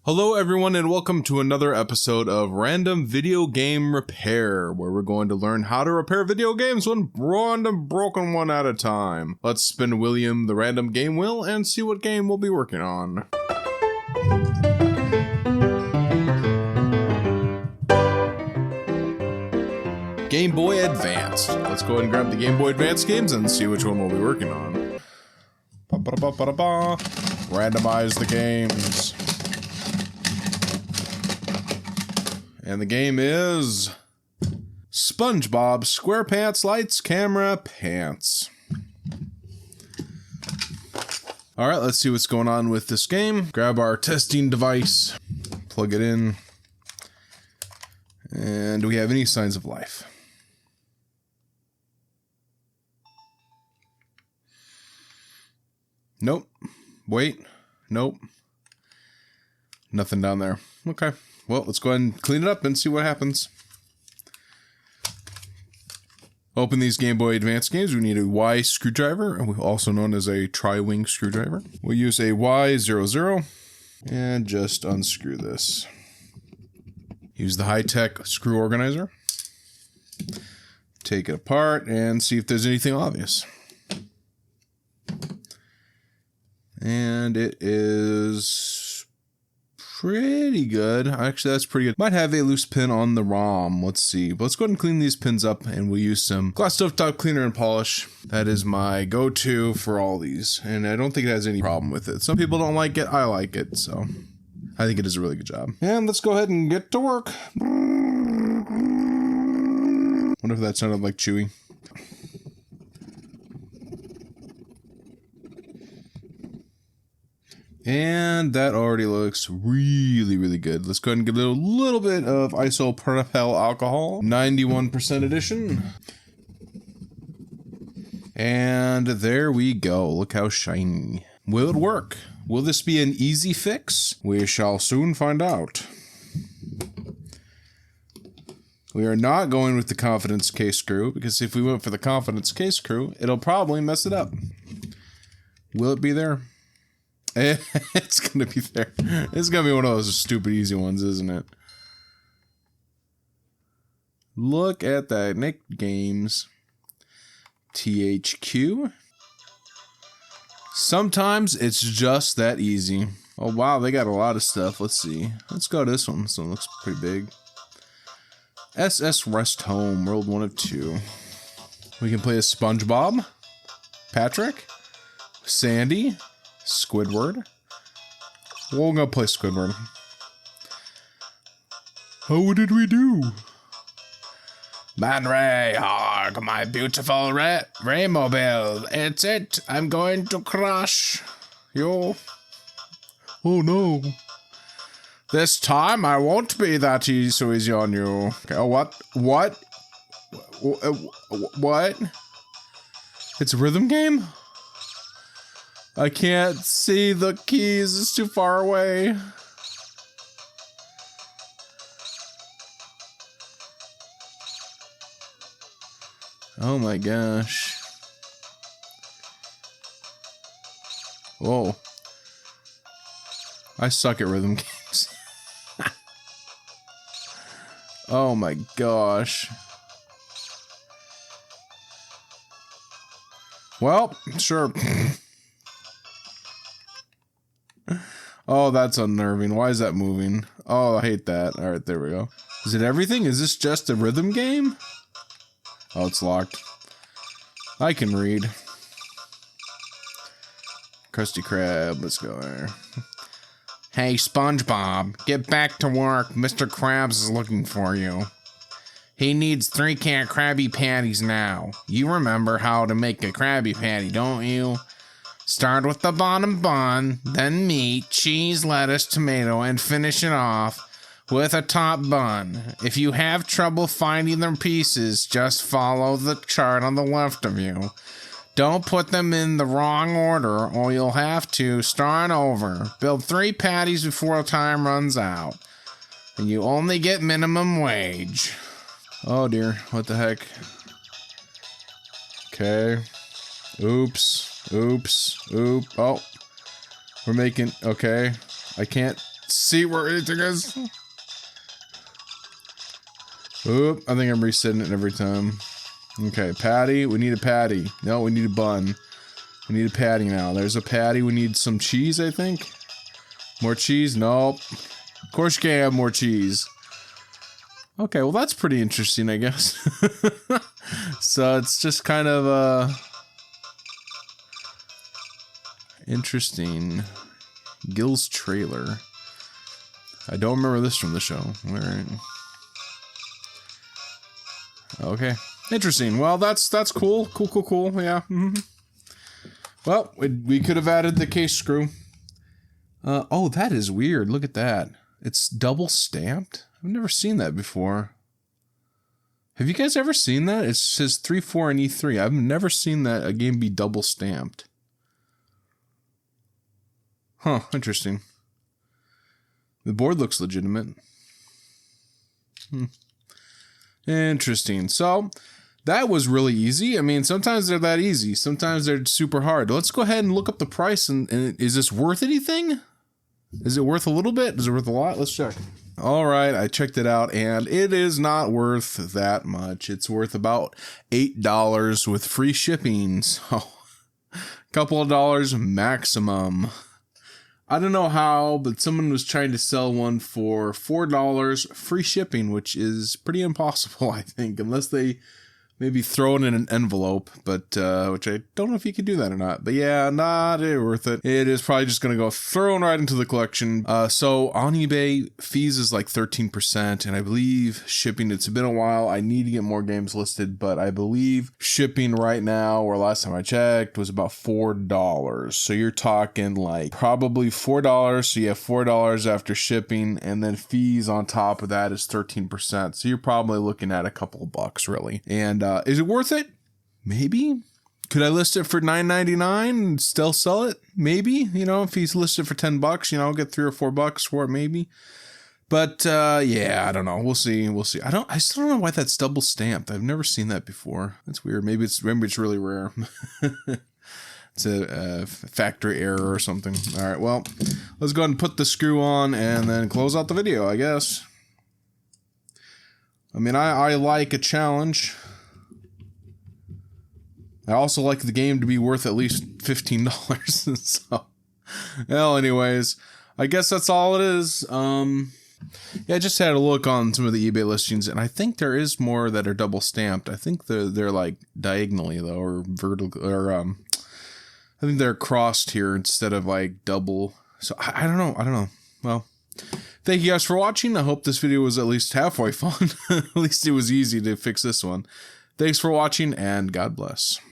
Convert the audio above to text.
Hello everyone and welcome to another episode of Random Video Game Repair, where we're going to learn how to repair video games one random broken one at a time. Let's spin William the random game wheel and see what game we'll be working on. Game Boy Advanced. Let's go ahead and grab the Game Boy Advance games and see which one we'll be working on. Randomize the games. And the game is SpongeBob SquarePants Lights Camera Pants. Alright, let's see what's going on with this game. Grab our testing device, plug it in, and do we have any signs of life? Nope. Wait. Nope. Nothing down there. Okay. Well, let's go ahead and clean it up and see what happens. Open these Game Boy Advance games. We need a Y screwdriver, also known as a tri-wing screwdriver. We'll use a Y00 and just unscrew this. Use the high-tech screw organizer. Take it apart and see if there's anything obvious. And it is pretty good. Actually, that's pretty good. Might have a loose pin on the ROM. Let's see. Let's go ahead and clean these pins up, and we'll use some glass stovetop cleaner and polish. That is my go-to for all these, and I don't think it has any problem with it. Some people don't like it. I like it, so I think it does a really good job. And let's go ahead and get to work. Wonder if that sounded like Chewy. And that already looks really, really good. Let's go ahead and get a little bit of isopropyl alcohol. 91% edition. And there we go. Look how shiny. Will it work? Will this be an easy fix? We shall soon find out. We are not going with the confidence case screw, because if we went for the confidence case screw, it'll probably mess it up. Will it be there? It's gonna be there. It's gonna be one of those stupid easy ones, isn't it? Look at that. Nick Games. THQ. Sometimes it's just that easy. Oh wow, they got a lot of stuff. Let's see. Let's go to this one. This one looks pretty big. SS Rest Home, World 1 of 2. We can play as SpongeBob, Patrick, Sandy, Squidward. We're gonna play Squidward. How did we do? Man Ray, hark, my beautiful Raymobile. It's it. I'm going to crush you. Oh no. This time I won't be that so easy on you. Okay, oh, what? What? What? It's a rhythm game? I can't see the keys, it's too far away. Oh my gosh. Whoa. I suck at rhythm games. Oh my gosh. Well, sure. Oh, that's unnerving. Why is that moving? Oh, I hate that. Alright, there we go. Is it everything? Is this just a rhythm game? Oh, it's locked. I can read. Krusty Krab, let's go there. Hey, SpongeBob, get back to work. Mr. Krabs is looking for you. He needs 3 Krabby Patties now. You remember how to make a Krabby Patty, don't you? Start with the bottom bun, then meat, cheese, lettuce, tomato, and finish it off with a top bun. If you have trouble finding the pieces, just follow the chart on the left of you. Don't put them in the wrong order, or you'll have to start over. Build 3 patties before time runs out. And you only get minimum wage. Oh dear, what the heck? Okay. Oops. Oh. We're making, okay. I can't See where anything is. Oop, I think I'm resetting it every time. Okay, patty. We need a patty. No, we need a bun. We need a patty now. There's a patty. We need some cheese, I think. More cheese? Nope. Of course you can't have more cheese. Okay, well that's pretty interesting, I guess. So it's just kind of interesting. Gil's trailer. I don't remember this from the show. Alright. Okay. Interesting. Well, that's cool. Cool. Yeah. Well, we could have added the case screw. Oh, that is weird. Look at that. It's double stamped. I've never seen that before. Have you guys ever seen that? It says 3-4 and E3. I've never seen that a game be double stamped. Huh, interesting. The board looks legitimate. Interesting. So, that was really easy. I mean, sometimes they're that easy. Sometimes they're super hard. Let's go ahead and look up the price. And is this worth anything? Is it worth a little bit? Is it worth a lot? Let's check. All right, I checked it out, and it is not worth that much. It's worth about $8 with free shipping. So, a couple of dollars maximum. I don't know how, but someone was trying to sell one for $4 free shipping, which is pretty impossible, I think, unless they maybe throw it in an envelope, but which I don't know if you can do that or not. But yeah, not worth it. It is probably just going to go thrown right into the collection. So on eBay, fees is like 13%, and I believe shipping, it's been a while. I need to get more games listed, but I believe shipping right now, or last time I checked, was about $4. So you're talking like probably $4. So you have $4 after shipping, and then fees on top of that is 13%. So you're probably looking at a couple of bucks, really. And is it worth it? Maybe. Could I list it for $9.99 and still sell it? Maybe. You know, if he's listed for $10, you know, I'll get $3 or $4 for it, maybe. But yeah, I don't know. We'll see. I still don't know why that's double stamped. I've never seen that before. That's weird. Maybe it's really rare. It's a factory error or something. All right. Well, let's go ahead and put the screw on and then close out the video, I guess. I mean, I like a challenge. I also like the game to be worth at least $15. So, well, anyways, I guess that's all it is. Yeah, I just had a look on some of the eBay listings, and I think there is more that are double stamped. I think they're like diagonally though, or vertical, or I think they're crossed here instead of like double. So I don't know. Well, thank you guys for watching. I hope this video was at least halfway fun. At least it was easy to fix this one. Thanks for watching, and God bless.